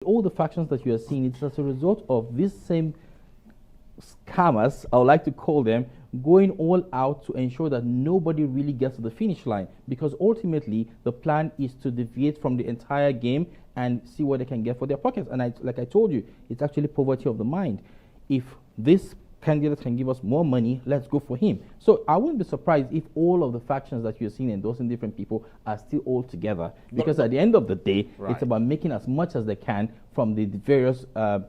All the factions that you are seeing, it's as a result of this same scammers, I would like to call them, going all out to ensure that nobody really gets to the finish line. Because ultimately, the plan is to deviate from the entire game and see what they can get for their pockets. And like I told you, it's actually poverty of the mind. If this candidate can give us more money, let's go for him. So I wouldn't be surprised if all of the factions that you're seeing endorsing different people are still all together. Because at the end of the day, it's about making as much as they can from the various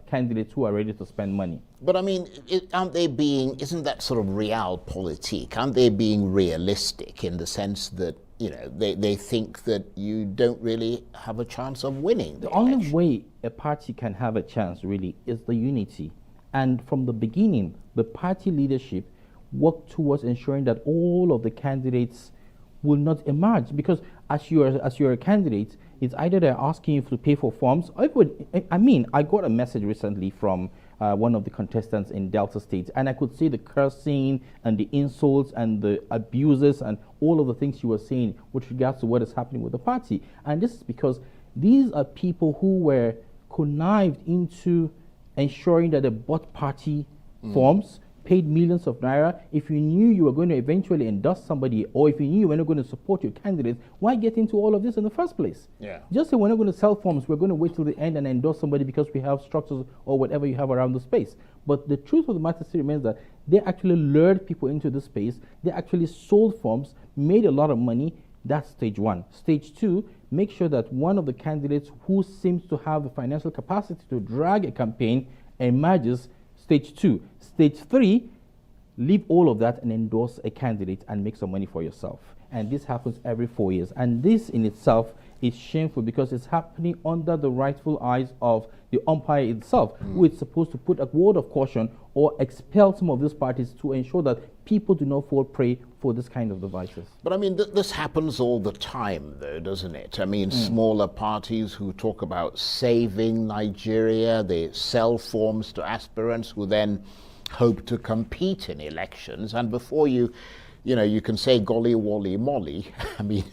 candidates who are ready to spend money. But I mean, isn't that sort of realpolitik? Aren't they being realistic in the sense that, you know, they think that you don't really have a chance of winning the only election? way a party can have a chance, really, is the unity. And from the beginning, the party leadership worked towards ensuring that all of the candidates will not emerge. Because as you're a candidate, it's either they're asking you to pay for forms, or I got a message recently from one of the contestants in Delta State, and I could see the cursing and the insults and the abuses and all of the things you were saying with regards to what is happening with the party. And this is because these are people who were connived into ensuring that they bought party forms, paid millions of naira. If you knew you were going to eventually endorse somebody, or if you knew you were not going to support your candidate, why get into all of this in the first place? Yeah. Just say we're not going to sell forms, we're going to wait till the end and endorse somebody because we have structures or whatever you have around the space. But the truth of the matter still remains that they actually lured people into the space, they actually sold forms, made a lot of money. That's stage one. Stage two, make sure that one of the candidates who seems to have the financial capacity to drag a campaign emerges. Stage two. Stage three, leave all of that and endorse a candidate and make some money for yourself. And this happens every 4 years. And this in itself is shameful because it's happening under the rightful eyes of the umpire itself, who is supposed to put a word of caution or expel some of these parties to ensure that people do not fall prey for this kind of devices. But I mean, this happens all the time, though, doesn't it? I mean, smaller parties who talk about saving Nigeria, they sell forms to aspirants who then hope to compete in elections. And before you can say golly, wally, molly, I mean,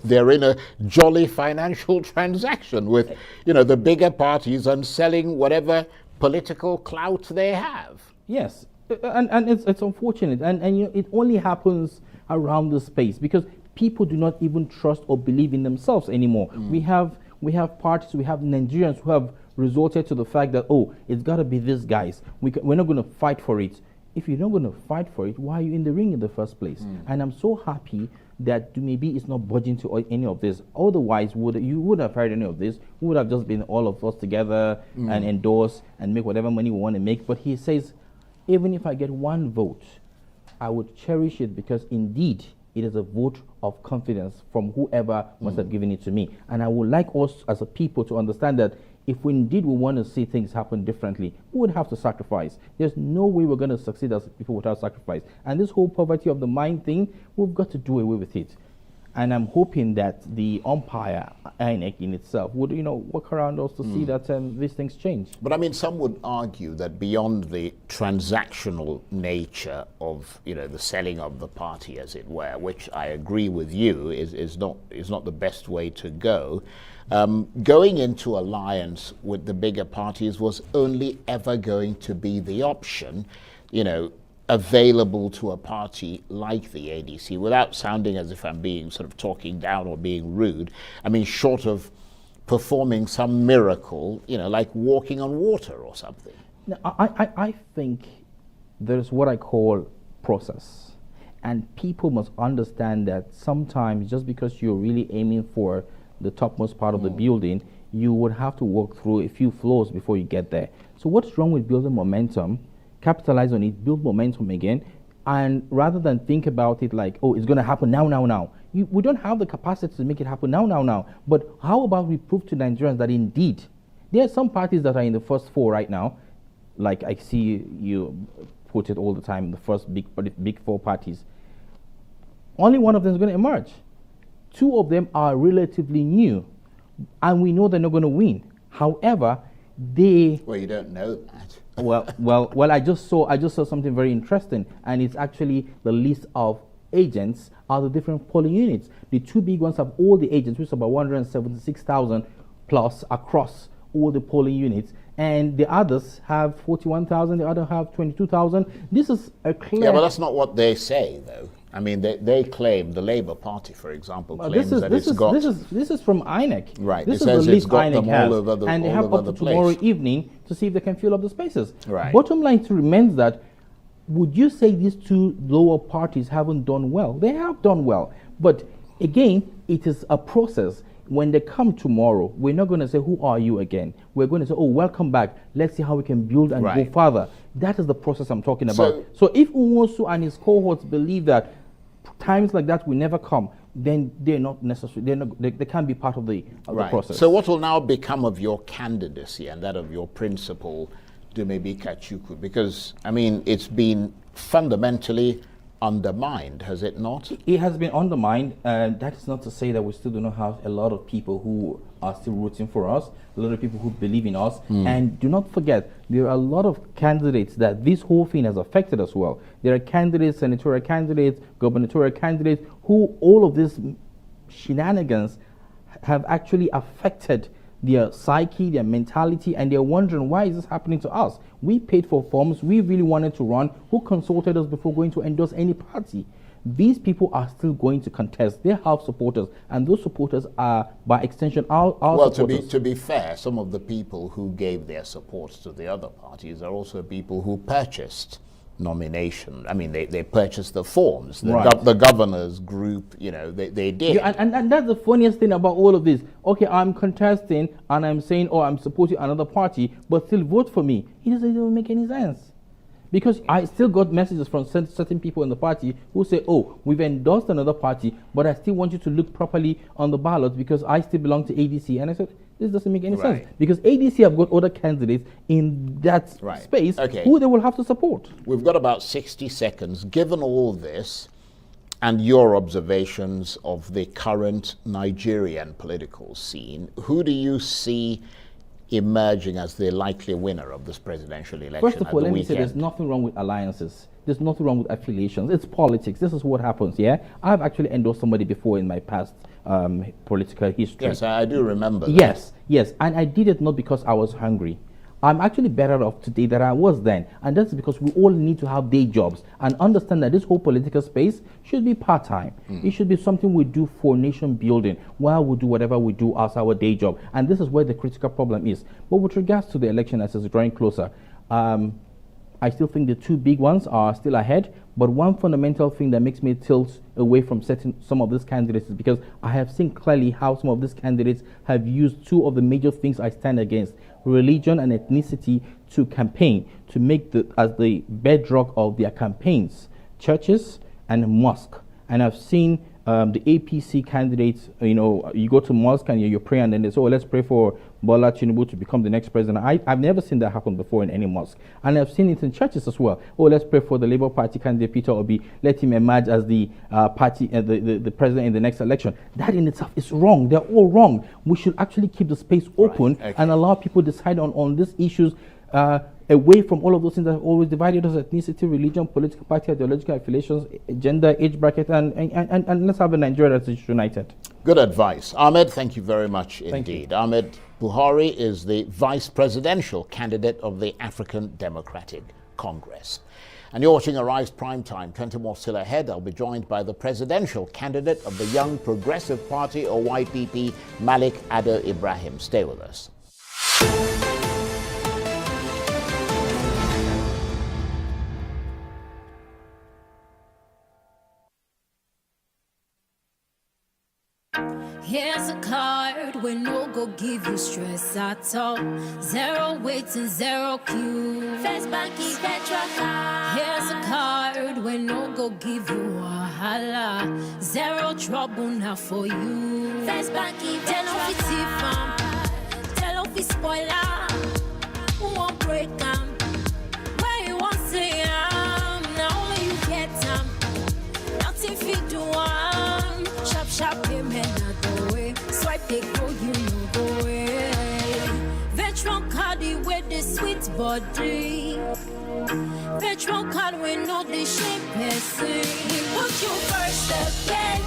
they're in a jolly financial transaction with, the bigger parties and selling whatever political clout they have. Yes, and it's unfortunate, and it only happens around the space because people do not even trust or believe in themselves anymore. We have parties, we have Nigerians who have resorted to the fact that, it's got to be these guys. We're not going to fight for it. If you're not going to fight for it, why are you in the ring in the first place? And I'm so happy that maybe it's not budging to any of this. Otherwise, you would have heard any of this. We would have just been all of us together and endorse and make whatever money we want to make. But he says, even if I get one vote, I would cherish it because indeed it is a vote of confidence from whoever must have given it to me. And I would like us as a people to understand that if we indeed we want to see things happen differently, we would have to sacrifice. There's no way we're going to succeed as people without sacrifice. And this whole poverty of the mind thing, we've got to do away with it. And I'm hoping that the umpire, INEC in itself, would work around us to see that these things change. But I mean, some would argue that beyond the transactional nature of the selling of the party, as it were, which I agree with you is not the best way to go. Going into alliance with the bigger parties was only ever going to be the option, available to a party like the ADC, without sounding as if I'm being sort of talking down or being rude. I mean, short of performing some miracle, like walking on water or something. Now, I think there's what I call process. And people must understand that sometimes just because you're really aiming for the topmost part of the building, you would have to walk through a few floors before you get there. So what's wrong with building momentum? Capitalize on it, build momentum again, and rather than think about it like, it's going to happen now. We don't have the capacity to make it happen now. But how about we prove to Nigerians that indeed, there are some parties that are in the first four right now, like I see you put it all the time, the first big four parties. Only one of them is going to emerge. Two of them are relatively new, and we know they're not going to win. However, Well, you don't know that. Well, I just saw something very interesting, and it's actually the list of agents are the different polling units. The two big ones have all the agents, which is about 176,000 plus across all the polling units, and the others have 41,000, the other have 22,000. This is a clear. Yeah, but that's not what they say, though. I mean, they claim, the Labour Party, for example, claims that it's got... This is from INEC. Right. This It is says the it's list got INEC them has. all over the, and they all have over up the to tomorrow place. evening to see if they can fill up the spaces. Right. Bottom line to remains that, would you say these two lower parties haven't done well? They have done well. But again, it is a process. When they come tomorrow, we're not going to say, who are you again? We're going to say, oh, welcome back. Let's see how we can build and Right. go further. That is the process I'm talking about. So if Nwosu and his cohorts believe that times like that will never come, then they're not necessary. They can't be part of the process. So what will now become of your candidacy and that of your principal, Dumebi Kachukwu? Because, I mean, it's been fundamentally undermined, has it not? It has been undermined, and that is not to say that we still do not have a lot of people who are still rooting for us, a lot of people who believe in us. And do not forget, there are a lot of candidates that this whole thing has affected as well. There are candidates, senatorial candidates, gubernatorial candidates, who all of these shenanigans have actually affected their psyche, their mentality, and they're wondering, why is this happening to us? We paid for forms, we really wanted to run. Who consulted us before going to endorse any party? These people are still going to contest. They have supporters, and those supporters are, by extension, our Well, supporters. to be fair, some of the people who gave their support to the other parties are also people who purchased nomination. I mean, they purchased the forms. The governor's group, you know, they did. Yeah, and that's the funniest thing about all of this. Okay, I'm contesting and I'm saying, oh, I'm supporting another party, but still vote for me. It doesn't make any sense. Because I still got messages from certain people in the party who say, oh, we've endorsed another party, but I still want you to look properly on the ballot because I still belong to ADC. And I said, this doesn't make any sense. Because ADC have got other candidates in that space who they will have to support. We've got about 60 seconds. Given all this and your observations of the current Nigerian political scene, who do you see emerging as the likely winner of this presidential election? First of all, let me say there's nothing wrong with alliances. There's nothing wrong with affiliations. It's politics. This is what happens, yeah? I've actually endorsed somebody before in my past political history. Yes, I do remember that. Yes. And I did it not because I was hungry. I'm actually better off today than I was then. And that's because we all need to have day jobs and understand that this whole political space should be part-time. It should be something we do for nation building while we do whatever we do as our day job. And this is where the critical problem is. But with regards to the election as it's drawing closer, I still think the two big ones are still ahead. But one fundamental thing that makes me tilt away from some of these candidates is because I have seen clearly how some of these candidates have used two of the major things I stand against, religion and ethnicity, to campaign, to make as the bedrock of their campaigns, churches and mosque. And I've seen the APC candidates, you know, you go to mosque and you pray and then they say, oh, let's pray for Bola Tinubu to become the next president. I've never seen that happen before in any mosque. And I've seen it in churches as well. Oh, let's pray for the Labour Party candidate Peter Obi. Let him emerge as the the president in the next election. That in itself is wrong. They're all wrong. We should actually keep the space open and allow people to decide on these issues away from all of those things that have always divided us: ethnicity, religion, political party, ideological affiliations, gender, age bracket, and let's have a Nigeria that is united. Good advice. Ahmed, thank you very much indeed. Ahmed Buhari is the vice presidential candidate of the African Democratic Congress. And you're watching Arise Primetime. 20 more still ahead. I'll be joined by the presidential candidate of the Young Progressive Party, or YPP, Malik Ado Ibrahim. Stay with us. Here's a card we no go give you stress at all. Zero wait and zero queue. First Banky Petra card. Here's a card we no go give you wahala. Zero trouble now for you. First Banky Petra card. Tell off his spoiler. Who won't break 'em? Where you want say now only you get 'em. Nothing fit do 'em. Sharp payment. They go, you know the way. Veteran card with the sweet body. Veteran card with no the shape person. We put you first again.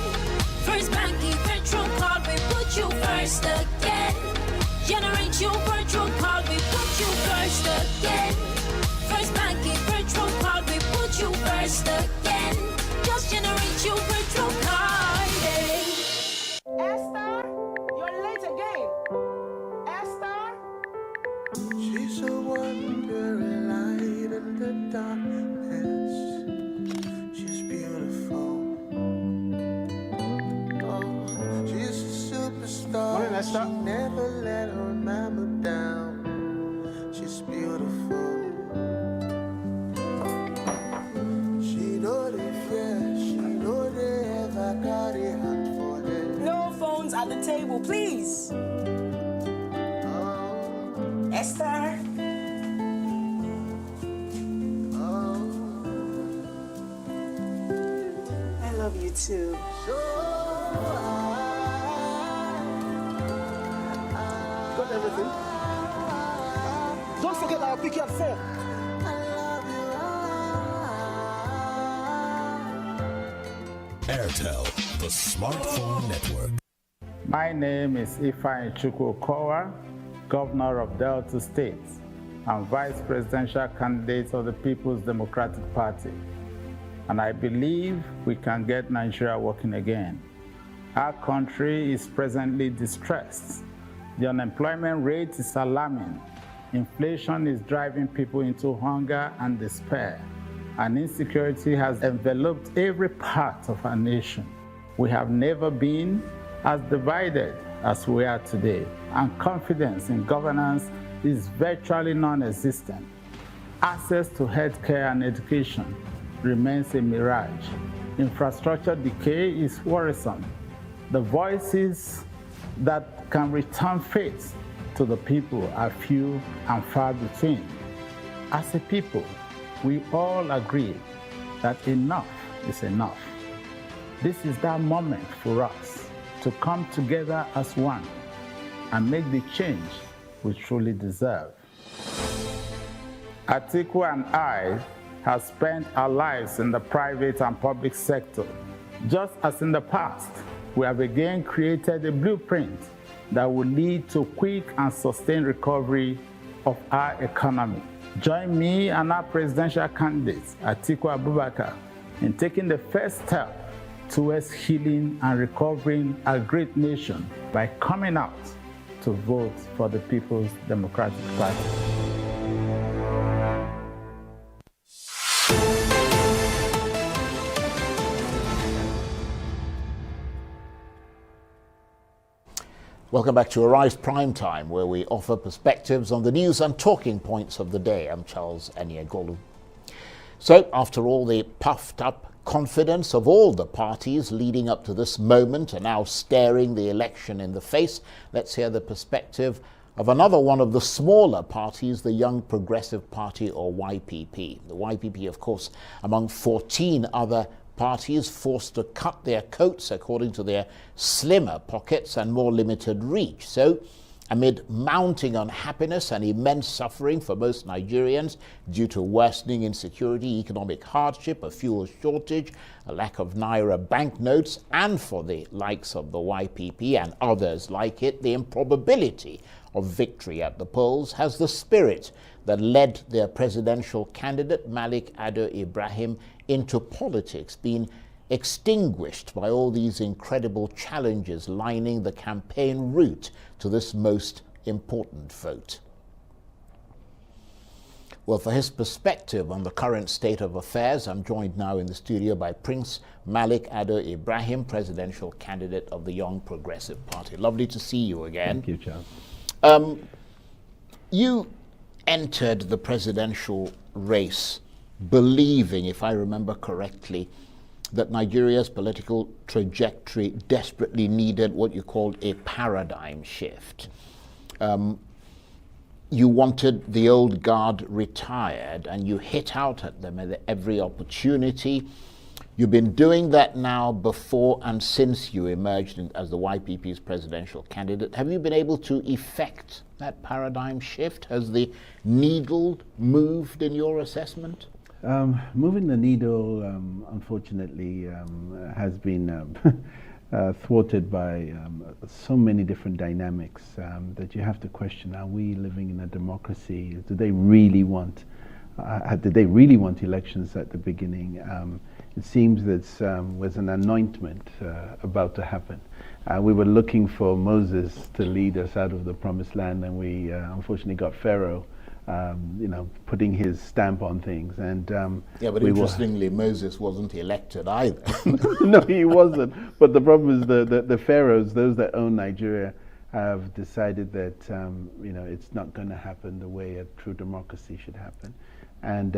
First Banky Veteran card, we put you first again. Generate your virtual She's a wonder, a light in the darkness. She's beautiful. Oh, she's a superstar. Morning, Esther. She never let her mama down. She's beautiful. She know the fear. She know they ever carry hand for them. No phones at the table, please. Esther. I love you too. Got everything? Don't forget I'll pick you at 4. Airtel, the smartphone network. My name is Ifeanyi Chukwu Okowa, Governor of Delta State and Vice Presidential Candidate of the People's Democratic Party. And I believe we can get Nigeria working again. Our country is presently distressed. The unemployment rate is alarming. Inflation is driving people into hunger and despair. And insecurity has enveloped every part of our nation. We have never been as divided as we are today, and confidence in governance is virtually non-existent. Access to healthcare and education remains a mirage. Infrastructure decay is worrisome. The voices that can return faith to the people are few and far between. As a people, we all agree that enough is enough. This is that moment for us to come together as one and make the change we truly deserve. Atiku and I have spent our lives in the private and public sector. Just as in the past, we have again created a blueprint that will lead to quick and sustained recovery of our economy. Join me and our presidential candidate, Atiku Abubakar, in taking the first step towards healing and recovering our great nation by coming out to vote for the People's Democratic Party. Welcome back to Arise Prime Time, where we offer perspectives on the news and talking points of the day. I'm Charles Eniegolu. So, after all the puffed up confidence of all the parties leading up to this moment and now staring the election in the face, let's hear the perspective of another one of the smaller parties, the Young Progressive Party, or YPP. The YPP, of course, among 14 other parties forced to cut their coats according to their slimmer pockets and more limited reach. So, amid mounting unhappiness and immense suffering for most Nigerians due to worsening insecurity, economic hardship, a fuel shortage, a lack of Naira banknotes, and for the likes of the YPP and others like it, the improbability of victory at the polls has the spirit that led their presidential candidate, Malik Ado Ibrahim, into politics been extinguished by all these incredible challenges lining the campaign route to this most important vote? Well, for his perspective on the current state of affairs, I'm joined now in the studio by Prince Malik Ado Ibrahim, presidential candidate of the Young Progressive Party. Lovely to see you again. Thank you, Charles. You entered the presidential race believing, if I remember correctly, that Nigeria's political trajectory desperately needed what you called a paradigm shift. You wanted the old guard retired, and you hit out at them at every opportunity. You've been doing that now before and since you emerged as the YPP's presidential candidate. Have you been able to effect that paradigm shift? Has the needle moved in your assessment? Moving the needle, unfortunately, has been thwarted by so many different dynamics that you have to question, are we living in a democracy? Do they really want did they really want elections at the beginning? It seems that was an anointment about to happen. We were looking for Moses to lead us out of the promised land, and we unfortunately got Pharaoh, putting his stamp on things. And yeah, but interestingly, Moses wasn't elected either. No, he wasn't. But the problem is the pharaohs, those that own Nigeria, have decided that it's not going to happen the way a true democracy should happen. And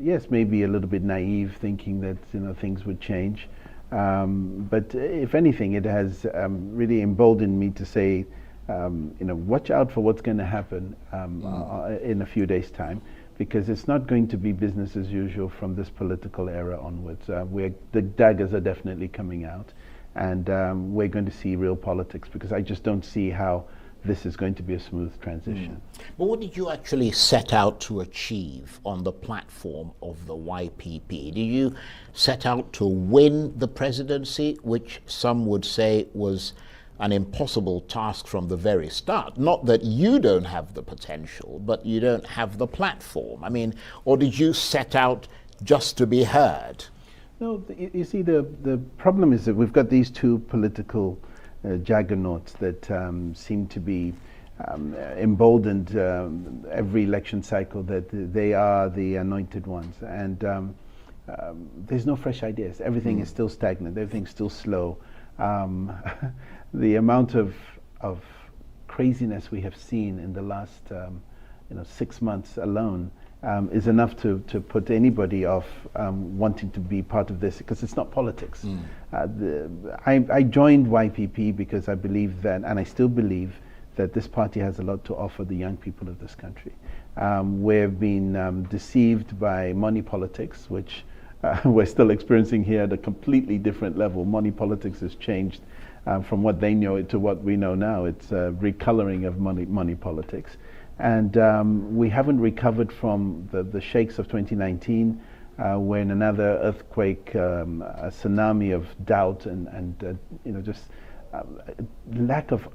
yes, maybe a little bit naive, thinking that things would change. But if anything, it has really emboldened me to say, watch out for what's going to happen in a few days' time, because it's not going to be business as usual from this political era onwards. The daggers are definitely coming out, and we're going to see real politics, because I just don't see how this is going to be a smooth transition. But what did you actually set out to achieve on the platform of the YPP? Did you set out to win the presidency, which some would say was an impossible task from the very start? Not that you don't have the potential, but you don't have the platform. I mean, or did you set out just to be heard? No, you see, the problem is that we've got these two political juggernauts that seem to be emboldened every election cycle, that they are the anointed ones. And there's no fresh ideas. Everything is still stagnant. Everything's still slow. The amount of craziness we have seen in the last 6 months alone is enough to put anybody off wanting to be part of this, because it's not politics. I joined YPP because I believe that, and I still believe that this party has a lot to offer the young people of this country. We've been deceived by money politics, which we're still experiencing here at a completely different level. Money politics has changed from what they know to what we know now. It's a recoloring of money politics. And we haven't recovered from the shakes of 2019, when another earthquake, a tsunami of doubt, and just lack of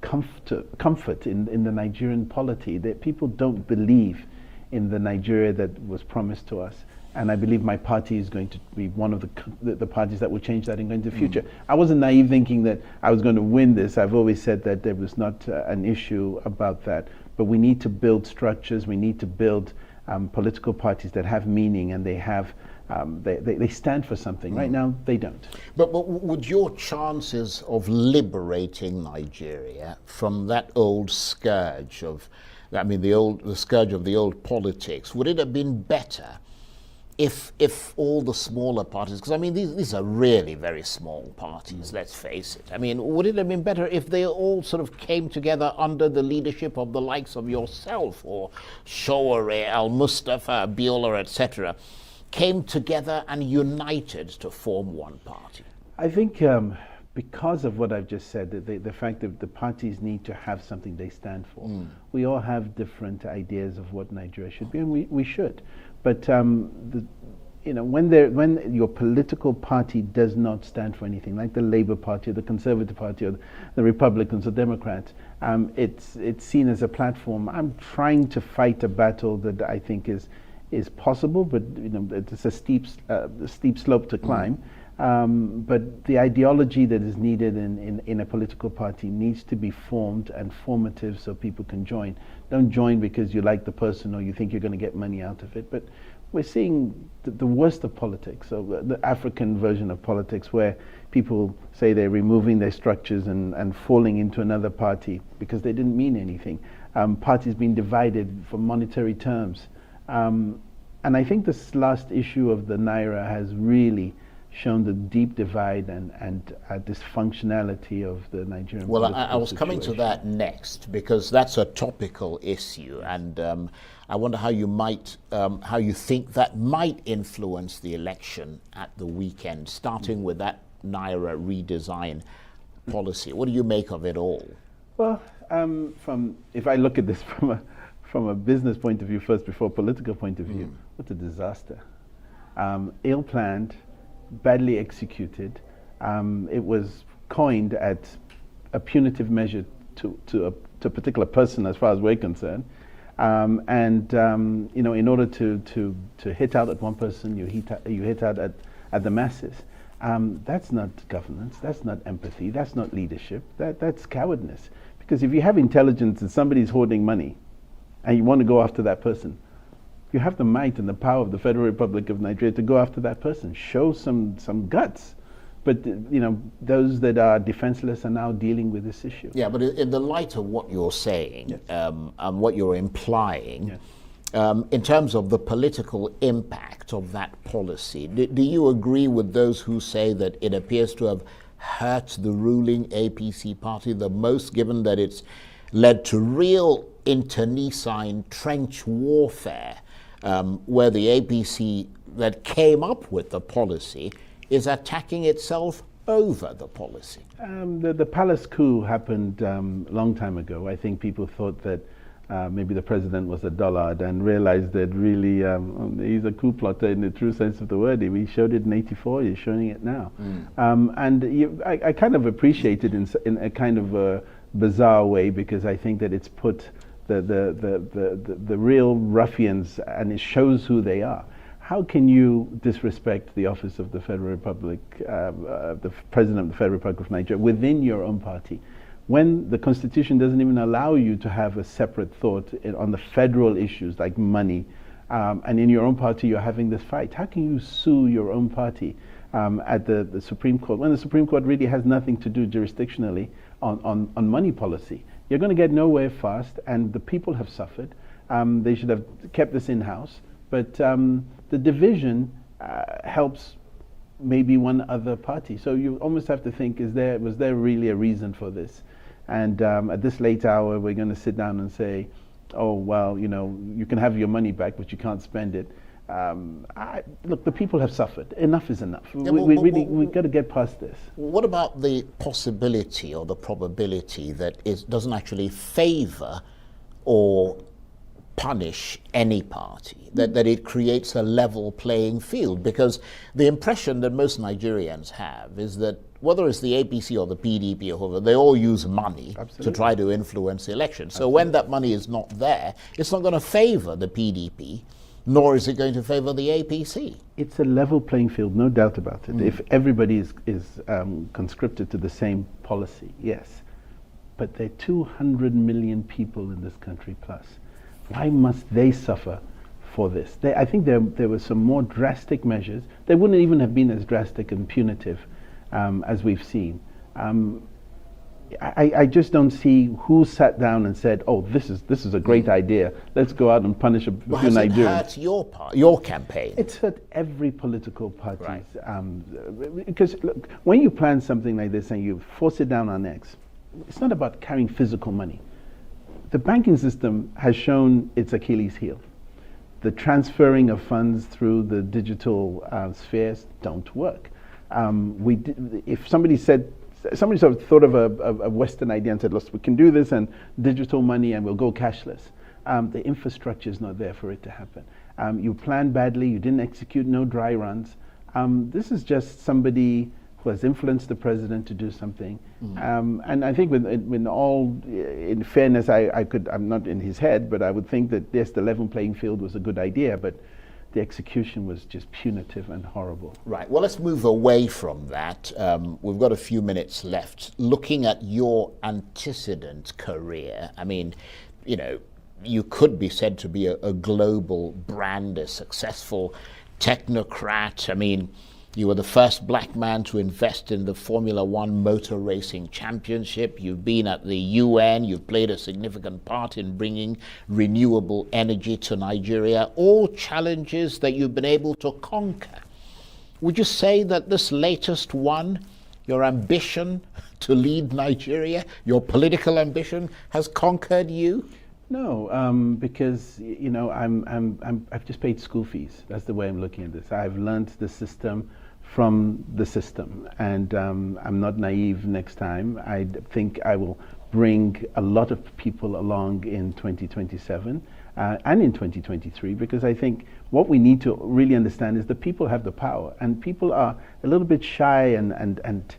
comfort in the Nigerian polity, that people don't believe in the Nigeria that was promised to us. And I believe my party is going to be one of the parties that will change that into the future. I wasn't naive thinking that I was going to win this. I've always said that there was not an issue about that. But we need to build structures. We need to build political parties that have meaning, and they have they stand for something. Right now, they don't. But would your chances of liberating Nigeria from that old scourge of, the scourge of the old politics, would it have been better if all the smaller parties, because these are really very small parties, let's face it. Would it have been better if they all sort of came together under the leadership of the likes of yourself, or Sowore, Al-Mustafa, Abiola, etc., came together and united to form one party? I think because of what I've just said, the fact that the parties need to have something they stand for. We all have different ideas of what Nigeria should be, and we should. But when your political party does not stand for anything, like the Labour Party or the Conservative Party or the Republicans or Democrats, it's seen as a platform. I'm trying to fight a battle that I think is possible, but it's a steep slope to climb. But the ideology that is needed in a political party needs to be formed and formative, so people can join. Don't join because you like the person or you think you're going to get money out of it. But we're seeing the worst of politics, so the African version of politics, where people say they're removing their structures and falling into another party because they didn't mean anything. Parties being divided for monetary terms. And I think this last issue of the Naira has really shown the deep divide and dysfunctionality of the Nigerian Well, political I was coming to that next, because that's a topical issue, and I wonder how you think that might influence the election at the weekend, starting with that Naira redesign policy. What do you make of it all? Well, if I look at this from a business point of view first, before a political point of view, what a disaster. Ill-planned, badly executed. It was coined at a punitive measure to a particular person, as far as we're concerned. In order to hit out at one person, you hit out at the masses. That's not governance. That's not empathy. That's not leadership. That's cowardness. Because if you have intelligence and somebody's hoarding money, and you want to go after that person, you have the might and the power of the Federal Republic of Nigeria to go after that person. Show some guts. But those that are defenseless are now dealing with this issue. Yeah, but in the light of what you're saying, Yes. And what you're implying, Yes. in terms of the political impact of that policy, do you agree with those who say that it appears to have hurt the ruling APC party the most, given that it's led to real internecine trench warfare, where the APC that came up with the policy is attacking itself over the policy? The palace coup happened a long time ago. I think people thought that maybe the president was a dullard and realized that really he's a coup plotter in the true sense of the word. We showed it in '84, he's showing it now. I kind of appreciate it in a kind of a bizarre way, because I think that it's put the real ruffians, and it shows who they are. How can you disrespect the office of the Federal Republic, the President of the Federal Republic of Nigeria, within your own party, when the Constitution doesn't even allow you to have a separate thought on the federal issues like money, and in your own party you're having this fight? How can you sue your own party at the Supreme Court, when the Supreme Court really has nothing to do jurisdictionally on money policy? You're going to get nowhere fast, and the people have suffered. They should have kept this in-house. But the division helps maybe one other party. So you almost have to think, was there really a reason for this? And at this late hour, we're going to sit down and say, oh, well, you can have your money back, but you can't spend it. Look, the people have suffered. Enough is enough. Yeah, we've got to get past this. What about the possibility or the probability that it doesn't actually favor or punish any party, that it creates a level playing field? Because the impression that most Nigerians have is that whether it's the APC or the PDP or whoever, they all use money to try to influence the election. So when that money is not there, it's not going to favor the PDP, nor is it going to favor the APC. It's a level playing field, no doubt about it. If everybody is conscripted to the same policy, yes. But there are 200 million people in this country plus. Why must they suffer for this? I think there were some more drastic measures. They wouldn't even have been as drastic and punitive as we've seen. I just don't see who sat down and said, "Oh, this is a great idea. Let's go out and punish a few Nigerians." Has it hurt your campaign? It's hurt every political party. Right. Because look, when you plan something like this and you force it down our necks, it's not about carrying physical money. The banking system has shown its Achilles heel. The transferring of funds through the digital spheres don't work. If somebody sort of thought of a Western idea and said, "Look, we can do this and digital money and we'll go cashless," the infrastructure is not there for it to happen. You planned badly, you didn't execute, no dry runs. This is just somebody who has influenced the president to do something. And I think with all, in fairness, I'm not in his head, but I would think that yes, the level playing field was a good idea, but the execution was just punitive and horrible. Right, well, let's move away from that. We've got a few minutes left. Looking at your antecedent career, I mean, you could be said to be a global brand, a successful technocrat. I mean, you were the first black man to invest in the Formula One motor racing championship. You've been at the UN. You've played a significant part in bringing renewable energy to Nigeria. All challenges that you've been able to conquer. Would you say that this latest one, your ambition to lead Nigeria, your political ambition, has conquered you? No, because I've just paid school fees. That's the way I'm looking at this. I've learned the system from the system, and I'm not naive next time. I think I will bring a lot of people along in 2027 and in 2023, because I think what we need to really understand is the people have the power, and people are a little bit shy and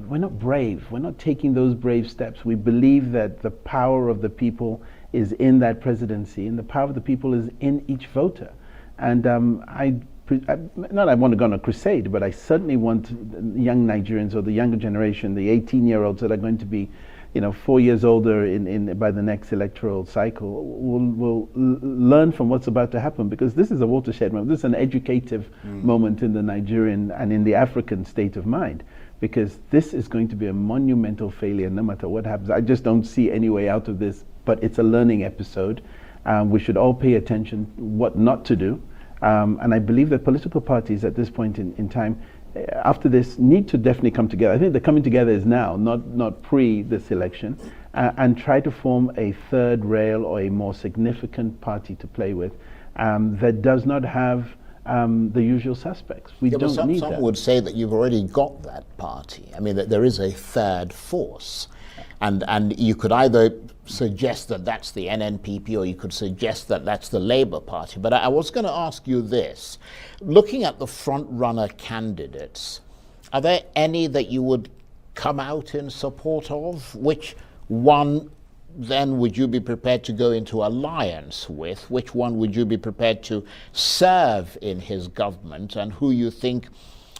we're not brave. We're not taking those brave steps. We believe that the power of the people is in that presidency, and the power of the people is in each voter. And not I want to go on a crusade, but I certainly want young Nigerians, or the younger generation, the 18-year-olds that are going to be 4 years older by the next electoral cycle, will learn from what's about to happen, because this is a watershed moment. This is an educative moment in the Nigerian and in the African state of mind, because this is going to be a monumental failure no matter what happens. I just don't see any way out of this, but it's a learning episode. We should all pay attention what not to do. And I believe that political parties at this point in time, after this, need to definitely come together. I think the coming together is now, not pre this election, and try to form a third rail or a more significant party to play with that does not have the usual suspects. We don't need that. Some would say that you've already got that party. I mean, that there is a third force. And you could either suggest that that's the NNPP, or you could suggest that that's the Labour Party. But I was going to ask you this. Looking at the front-runner candidates, are there any that you would come out in support of? Which one then would you be prepared to go into alliance with? Which one would you be prepared to serve in his government? And who you think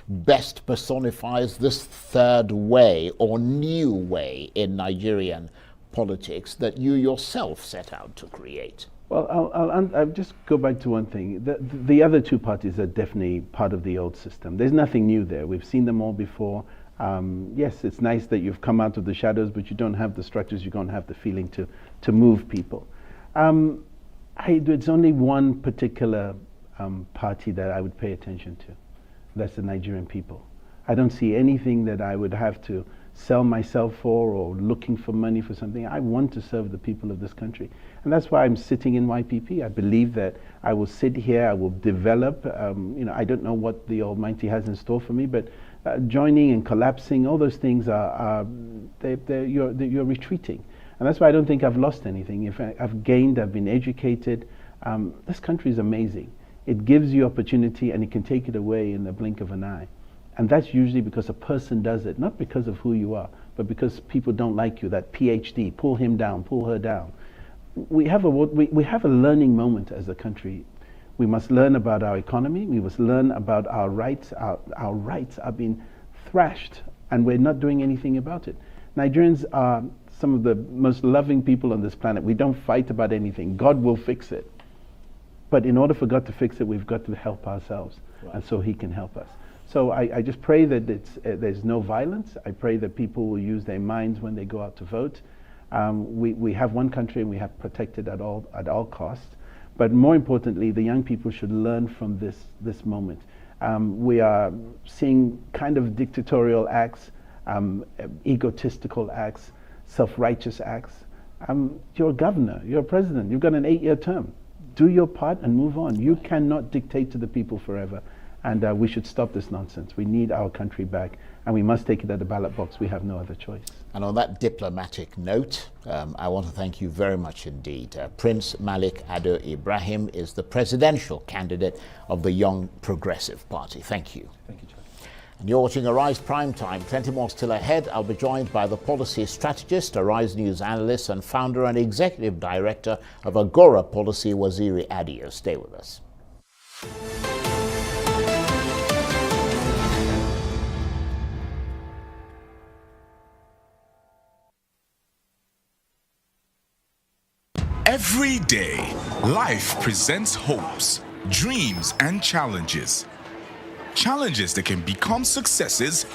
best personifies this third way or new way in Nigerian politics that you yourself set out to create? Well, I'll just go back to one thing. The other two parties are definitely part of the old system. There's nothing new there. We've seen them all before. Yes, it's nice that you've come out of the shadows, but you don't have the structures, you don't have the feeling to move people. There's only one particular party that I would pay attention to. That's the Nigerian people. I don't see anything that I would have to sell myself for, or looking for money for something. I want to serve the people of this country. And that's why I'm sitting in YPP. I believe that I will sit here, I will develop. I don't know what the Almighty has in store for me, but joining and collapsing, all those things you're retreating. And that's why I don't think I've lost anything. In fact, I've gained, I've been educated. This country is amazing. It gives you opportunity, and it can take it away in the blink of an eye. And that's usually because a person does it, not because of who you are, but because people don't like you. That PhD, pull him down, pull her down. We have a learning moment as a country. We must learn about our economy. We must learn about our rights. Our rights are being thrashed, and we're not doing anything about it. Nigerians are some of the most loving people on this planet. We don't fight about anything. God will fix it. But in order for God to fix it, we've got to help ourselves, and so He can help us. So I just pray that there's no violence. I pray that people will use their minds when they go out to vote. We have one country, and we have to protect it at all costs. But more importantly, the young people should learn from this moment. We are seeing kind of dictatorial acts, egotistical acts, self-righteous acts. You're a governor, you're a president, you've got an 8-year term. Do your part and move on. You cannot dictate to the people forever. And we should stop this nonsense. We need our country back, and we must take it at the ballot box. We have no other choice. And on that diplomatic note, I want to thank you very much indeed. Prince Malik Ado Ibrahim is the presidential candidate of the Young Progressive Party. Thank you. Thank you, John. And you're watching Arise Prime Time. Plenty more still ahead. I'll be joined by the policy strategist, Arise News analyst, and founder and executive director of Agora Policy, Waziri Adio. Stay with us. Every day, life presents hopes, dreams, and challenges. Challenges that can become successes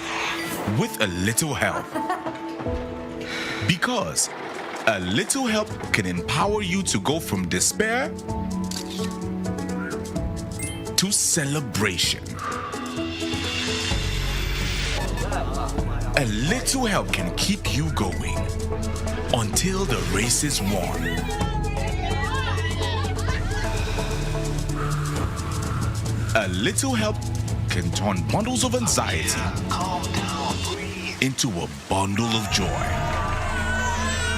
with a little help. Because a little help can empower you to go from despair to celebration. A little help can keep you going until the race is won. A little help can turn bundles of anxiety into a bundle of joy.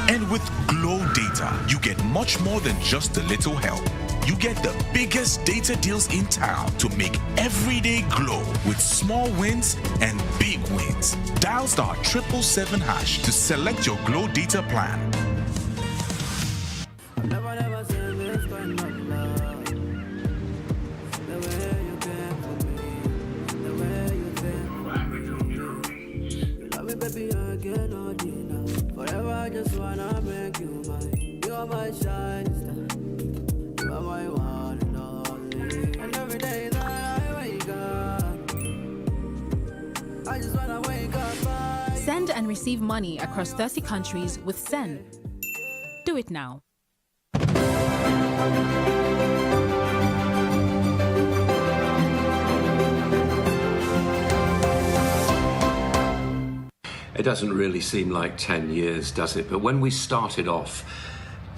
And with Glow Data, you get much more than just a little help. You get the biggest data deals in town to make every day glow with small wins and big wins. Dial *777# to select your Glow Data plan. receive money across 30 countries with Send. Do it now. It doesn't really seem like 10 years, does it? But when we started off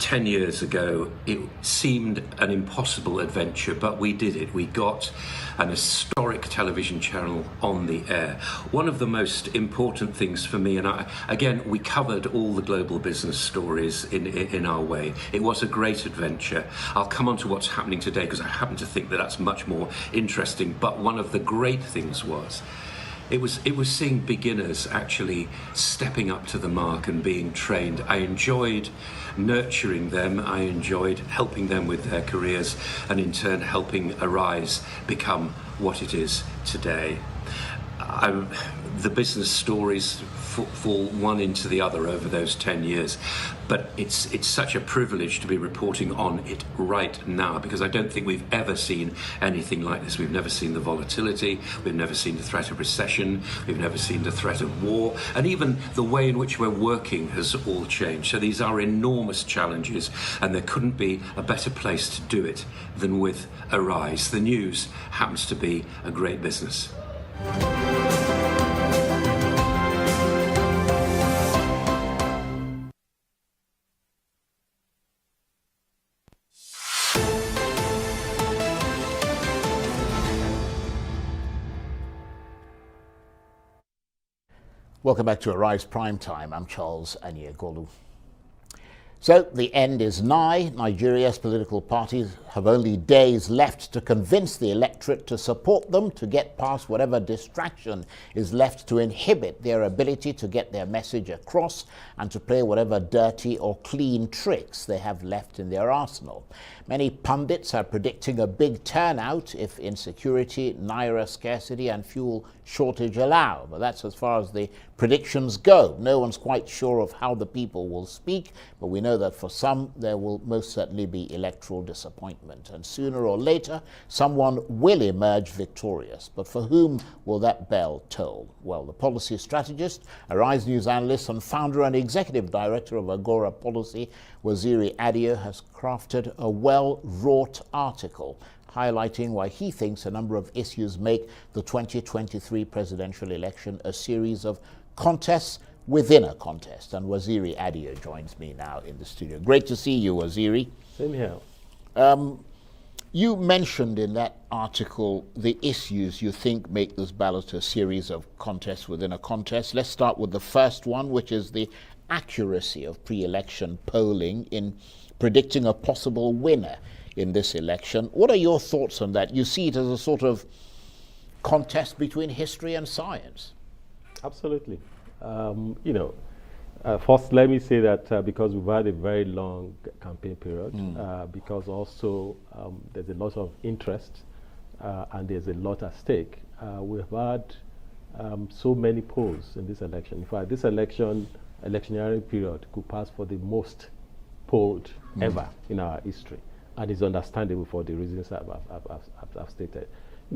10 years ago, it seemed an impossible adventure, but we did it. We got an historic television channel on the air. One of the most important things for me, and again, we covered all the global business stories in our way. It was a great adventure. I'll come on to what's happening today because I happen to think that that's much more interesting. But one of the great things was it was seeing beginners actually stepping up to the mark and being trained. I enjoyed nurturing them. I enjoyed helping them with their careers and in turn helping Arise become what it is today. The business stories fall one into the other over those 10 years, but it's such a privilege to be reporting on it right now because I don't think we've ever seen anything like this. We've never seen the volatility, we've never seen the threat of recession, we've never seen the threat of war, and even the way in which we're working has all changed. So these are enormous challenges, and there couldn't be a better place to do it than with Arise. The news happens to be a great business. Welcome back to Arise Prime Time. I'm Charles Anyegolu. So the end is nigh. Nigeria's political parties have only days left to convince the electorate to support them, to get past whatever distraction is left to inhibit their ability to get their message across and to play whatever dirty or clean tricks they have left in their arsenal. Many pundits are predicting a big turnout if insecurity, naira scarcity and fuel shortage allow. But that's as far as the predictions go. No one's quite sure of how the people will speak, but we know that for some there will most certainly be electoral disappointment. And sooner or later, someone will emerge victorious. But for whom will that bell toll? Well, the policy strategist, Arise News analyst and founder and executive director of Agora Policy, Waziri Adio, has crafted a well-wrought article highlighting why he thinks a number of issues make the 2023 presidential election a series of contests within a contest. And Waziri Adio joins me now in the studio. Great to see you, Waziri. Same here. You mentioned in that article the issues you think make this ballot a series of contests within a contest. Let's start with the first one, which is the accuracy of pre-election polling in predicting a possible winner in this election. What are your thoughts on that? You see it as a sort of contest between history and science. Absolutely. First, let me say that because we've had a very long campaign period, because also there's a lot of interest and there's a lot at stake. We've had so many polls in this election. In fact, this electioneering period could pass for the most polled ever in our history, and it's understandable for the reasons I've stated.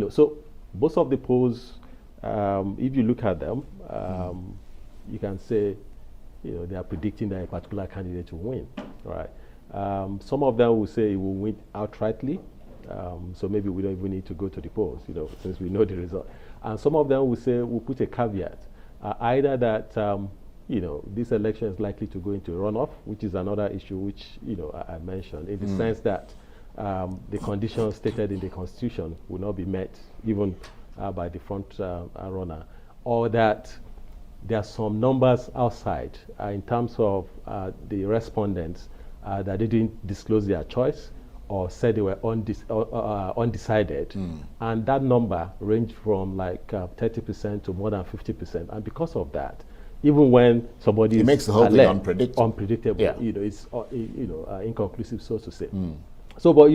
So most of the polls, if you look at them, you can say, they are predicting that a particular candidate will win, right? Some of them will say it will win outrightly, so maybe we don't even need to go to the polls, since we know the result. And some of them will say, we'll put a caveat, either that, this election is likely to go into a runoff, which is another issue which, I mentioned, in the sense that the conditions stated in the Constitution will not be met, even by the front runner, or that there are some numbers outside in terms of the respondents that they didn't disclose their choice or said they were undecided. And that number ranged from like 30% to more than 50%. And because of that, even when somebody makes the whole thing unpredictable, yeah. It's inconclusive, so to say. So, but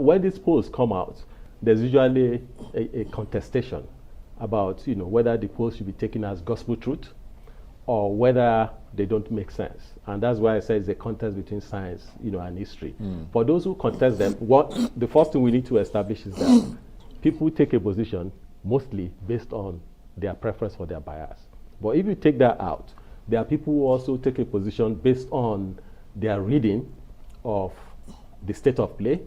when these polls come out, there's usually a contestation about whether the polls should be taken as gospel truth or whether they don't make sense. And that's why I say it's a contest between science and history. For those who contest them, the first thing we need to establish is that people take a position mostly based on their preference or their bias. But if you take that out, there are people who also take a position based on their reading of the state of play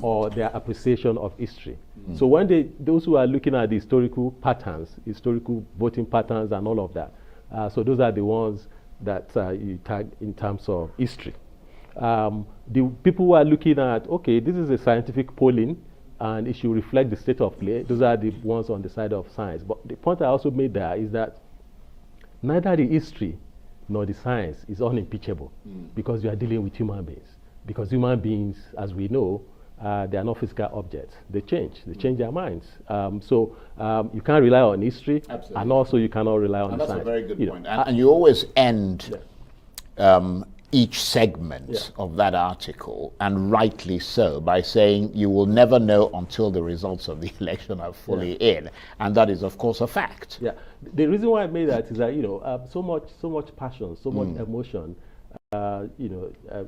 or their appreciation of history. So when those who are looking at the historical patterns, historical voting patterns and all of that, so those are the ones that you tag in terms of history. The people who are looking at, okay, this is a scientific polling and it should reflect the state of play, those are the ones on the side of science. But the point I also made there is that neither the history nor the science is unimpeachable because you are dealing with human beings. Because human beings, as we know, they are not physical objects. They change their minds. So you can't rely on history, Absolutely. And also you cannot rely on And the that's science. a very good You point. know, And you always end each segment of that article, and rightly so, by saying you will never know until the results of the election are fully in. And that is, of course, a fact. Yeah. The reason why I made that is that, you know, so much passion, so much emotion, you know, have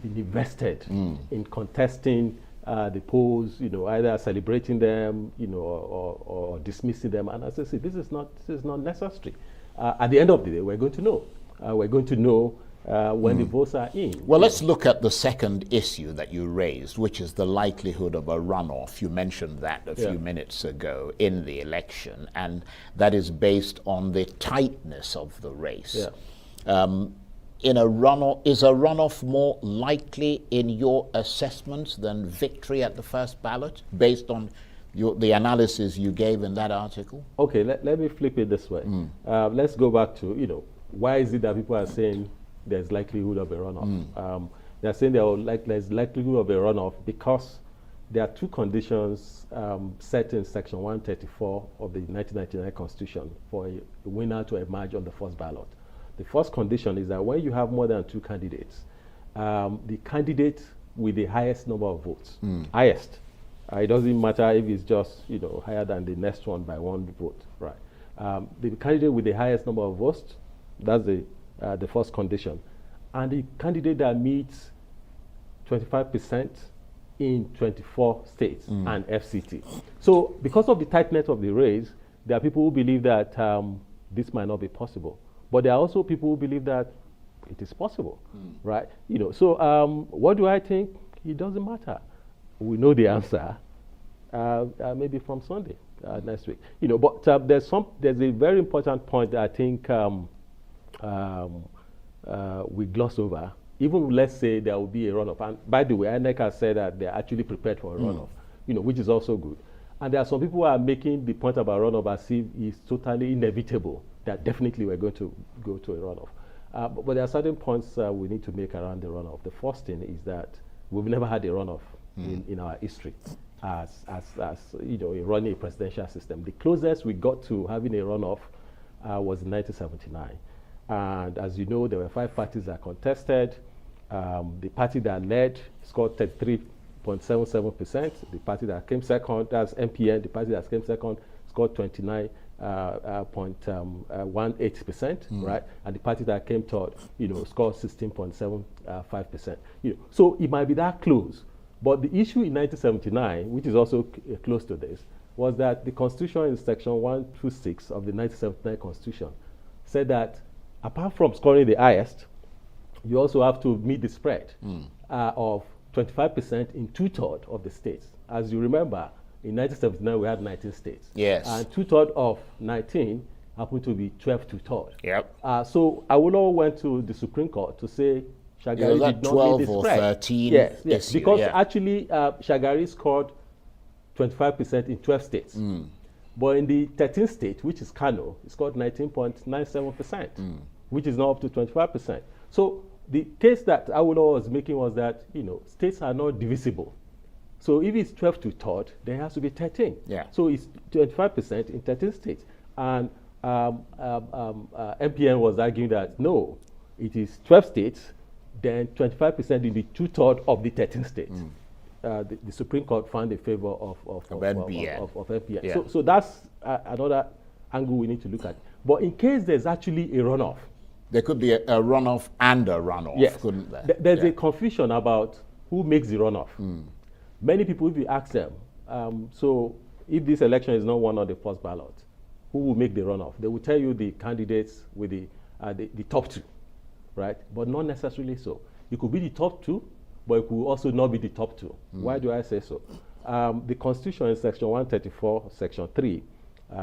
been invested in contesting the polls, you know, either celebrating them, you know, or dismissing them. And as I say, this is not necessary. At the end of the day, we're going to know. We're going to know when the votes are in. Well, let's look at the second issue that you raised, which is the likelihood of a runoff. You mentioned that a few minutes ago in the election, and that is based on the tightness of the race. In a runoff, is a runoff more likely in your assessments than victory at the first ballot, based on the analysis you gave in that article? Okay, let me flip it this way. Let's go back to, you know, why is it that people are saying there's likelihood of a runoff? They're saying there's likelihood of a runoff because there are two conditions set in Section 134 of the 1999 Constitution for a winner to emerge on the first ballot. The first condition is that when you have more than two candidates, the candidate with the highest number of votes, highest, it doesn't matter if it's just, you know, higher than the next one by one vote, right? The candidate with the highest number of votes, that's the first condition. And the candidate that meets 25% in 24 states and FCT. So because of the tightness of the race, there are people who believe that this might not be possible. But there are also people who believe that it is possible, right? You know, so what do I think? It doesn't matter. We know the answer, maybe from Sunday next week. You know, but there's a very important point that I think we gloss over. Even let's say there will be a runoff, and by the way, INEC has said that they're actually prepared for a runoff, you know, which is also good. And there are some people who are making the point about runoff as if it's totally inevitable that definitely we're going to go to a runoff. But there are certain points we need to make around the runoff. The first thing is that we've never had a runoff in our history as you know, running a presidential system. The closest we got to having a runoff was in 1979. And as you know, there were 5 parties that contested. The party that led scored 33.77%. The party that came second, that's MPN, the party that came second scored 29.18%, right? And the party that came third, you know, scored 16.75%. You know, so it might be that close. But the issue in 1979, which is also close to this, was that the Constitution in Section 126 of the 1979 Constitution said that apart from scoring the highest, you also have to meet the spread of 25% in 2/3 of the states. As you remember, in 1979 we had 19 states. Yes. And 2/3 of 19 happened to be 12 2/3. Yep. So Awolowo went to the Supreme Court to say Shagari that did not 12 meet the or spread. 13 yes, issue, because yeah. actually Shagari scored 25% in 12 states. But in the 13th state, which is Kano, he scored 19.97%, which is now up to 25%. So the case that Awolowo was making was that, you know, states are not divisible. So if it's 12 2/3, there has to be 13. Yeah. So it's 25% in 13 states. And MPN was arguing that, no, it is 12 states, then 25% in the 2/3 of the 13 states. The Supreme Court found in favor of MPN. Of MPN. Yeah. So that's another angle we need to look at. But in case there's actually a runoff, there could be a runoff and a runoff, yes, couldn't there? There's a confusion about who makes the runoff. Many people, if you ask them, so if this election is not won on the first ballot, who will make the runoff? They will tell you the candidates with the the top two, right? But not necessarily so. You could be the top two, but it could also not be the top two. Why do I say so? The Constitution in Section 134, Section 3,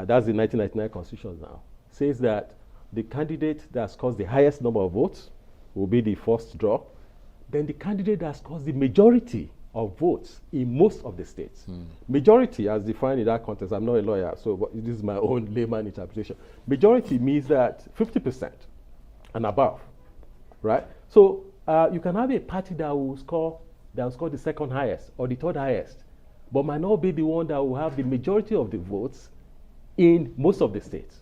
that's the 1999 Constitution now, says that the candidate that scores the highest number of votes will be the first draw. Then the candidate that scores the majority of votes in most of the states. Majority, as defined in that context, I'm not a lawyer, so this is my own layman interpretation. Majority means that 50% and above, right? So you can have a party that will score the second highest or the third highest, but might not be the one that will have the majority of the votes in most of the states.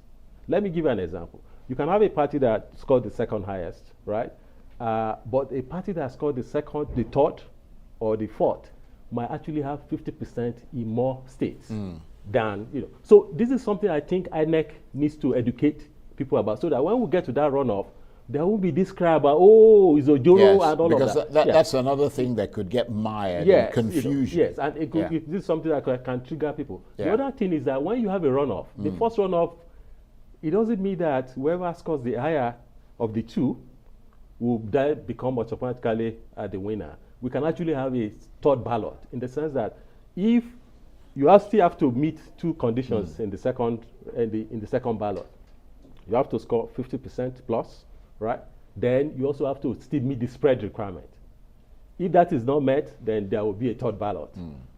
Let me give you an example. You can have a party that scored the second highest, right? But a party that scored the second, the third, or the fourth might actually have 50% in more states than, So this is something I think INEC needs to educate people about, so that when we get to that runoff, there won't be this cry about, it's Ojoro and all of that. Because that's another thing that could get mired in confusion. Yes, and this is something that can trigger people. The other thing is that when you have a runoff, the first runoff, it doesn't mean that whoever scores the higher of the two will then become automatically the winner. We can actually have a third ballot, in the sense that if you still have to meet two conditions in the second ballot, you have to score 50% plus, right? Then you also have to still meet the spread requirement. If that is not met, then there will be a third ballot.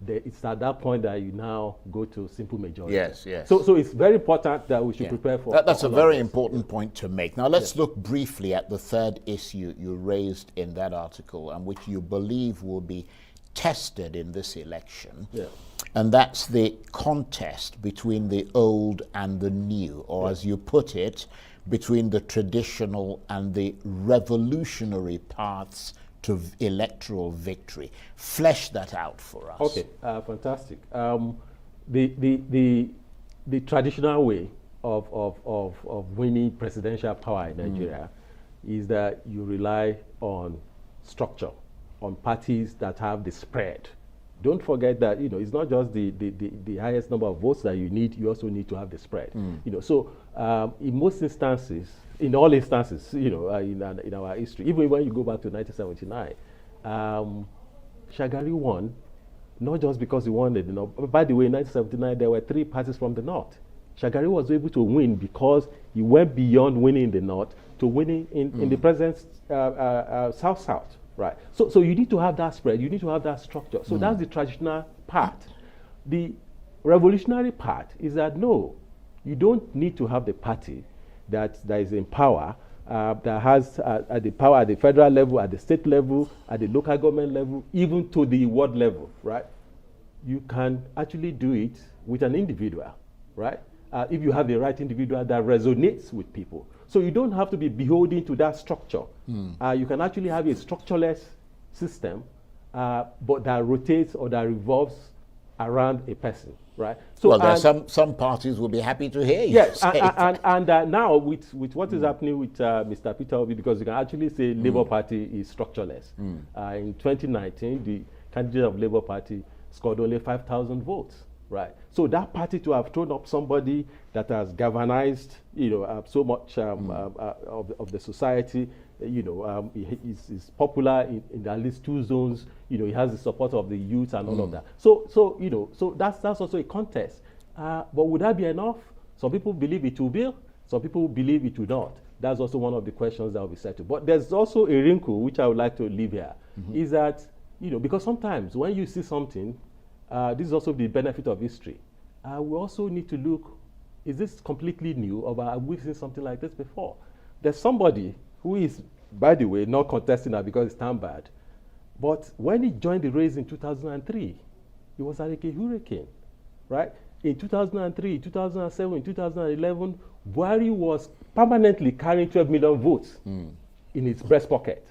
It's at that point that you now go to simple majority. Yes, yes. So it's very important that we should prepare for that's a very important point to make. Now let's look briefly at the third issue you raised in that article, and which you believe will be tested in this election. And that's the contest between the old and the new, or as you put it, between the traditional and the revolutionary paths to electoral victory. Flesh that out for us. Okay, fantastic. The traditional way of winning presidential power in Nigeria is that you rely on structure, on parties that have the spread. Don't forget that it's not just the highest number of votes that you need. You also need to have the spread. So in most instances, in all instances, in our history, even when you go back to 1979, Shagari won, not just because he won it. By the way, in 1979, there were three parties from the north. Shagari was able to win because he went beyond winning in the north to winning in the present south-south. Right. So you need to have that spread. You need to have that structure. So that's the traditional part. The revolutionary part is that no, you don't need to have the party that is in power, that has the power at the federal level, at the state level, at the local government level, even to the world level. Right. You can actually do it with an individual. Right. If you have the right individual that resonates with people. So you don't have to be beholden to that structure. You can actually have a structureless system, but that rotates or that revolves around a person, right? So well, there are some parties will be happy to hear you. Yes, and now with what is happening with Mr. Peter Obi, because you can actually say Labour Party is structureless. In 2019, the candidate of Labour Party scored only 5,000 votes. Right. So that party to have thrown up somebody that has galvanized, so much of the society, is popular in at least two zones. He has the support of the youth and all of that. So that's also a contest. But would that be enough? Some people believe it will be. Some people believe it will not. That's also one of the questions that will be settled. But there's also a wrinkle which I would like to leave here, is that because sometimes when you see something. This is also the benefit of history. We also need to look, is this completely new, or have we seen something like this before? There's somebody who is, by the way, not contesting that because it's time bad, but when he joined the race in 2003, he was like a hurricane, right? In 2003, 2007, 2011, Buhari was permanently carrying 12 million votes in his breast pocket,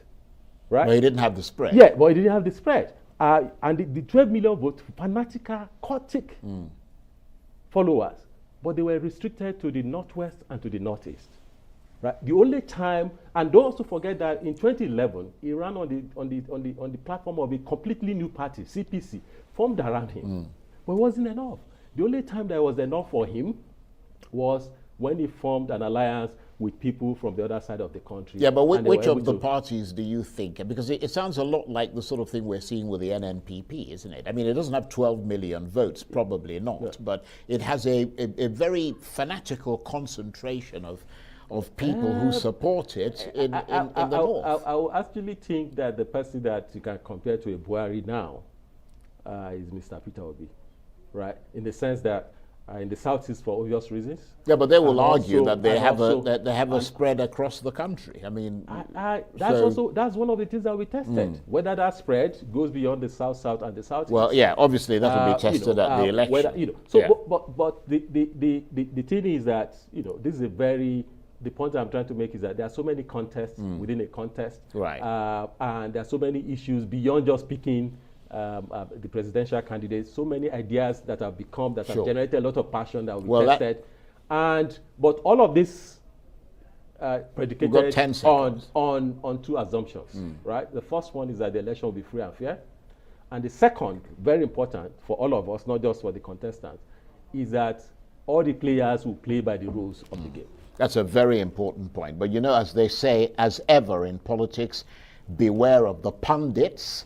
right? But he didn't have the spread. Yeah, but he didn't have the spread. And the 12 million votes, fanatical, chaotic followers, but they were restricted to the northwest and to the northeast. Right? The only time, and don't also forget that in 2011, he ran on the platform of a completely new party, CPC, formed around him, but it wasn't enough. The only time that was enough for him was when he formed an alliance with people from the other side of the country. Yeah, but and they were which of able the to- parties do you think? Because it sounds a lot like the sort of thing we're seeing with the NNPP, isn't it? I mean, it doesn't have 12 million votes, probably not, but it has a very fanatical concentration of people who support it in the north. I will actually think that the person that you can compare to a Buhari now is Mr. Peter Obi, right? In the sense that in the southeast, for obvious reasons. Yeah, but they will And argue also- that they and have also- that they have a spread across the country. I mean, that's one of the things that we tested. Whether that spread goes beyond the south and the southeast. Well, yeah, obviously that will be tested at the election. Whether, so, Yeah. but the thing is that this is a very. The point I'm trying to make is that there are so many contests within a contest, Right. And there are so many issues beyond just picking the presidential candidates. So many ideas that have become that Sure. have generated a lot of passion that will be Well, that- tested, but all of this predicated 10 seconds. on two assumptions, right? The first one is that the election will be free and fair, and the second, very important for all of us, not just for the contestants, is that all the players will play by the rules of the game. That's a very important point. But as they say, as ever in politics, beware of the pundits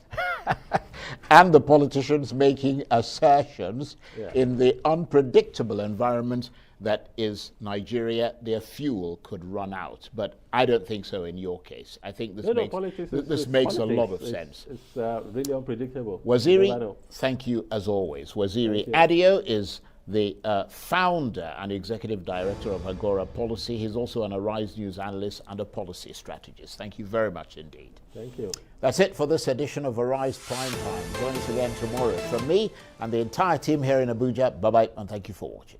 and the politicians making assertions in the unpredictable environment that is Nigeria. Their fuel could run out. But I don't think so in your case. I think this makes a lot of sense. It's really unpredictable. Waziri, thank you as always. Waziri Adio is the founder and executive director of Agora Policy. He's also an Arise News analyst and a policy strategist. Thank you very much indeed. Thank you. That's it for this edition of Arise Prime Time. Join us again tomorrow. From me and the entire team here in Abuja, bye-bye and thank you for watching.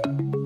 Thank you.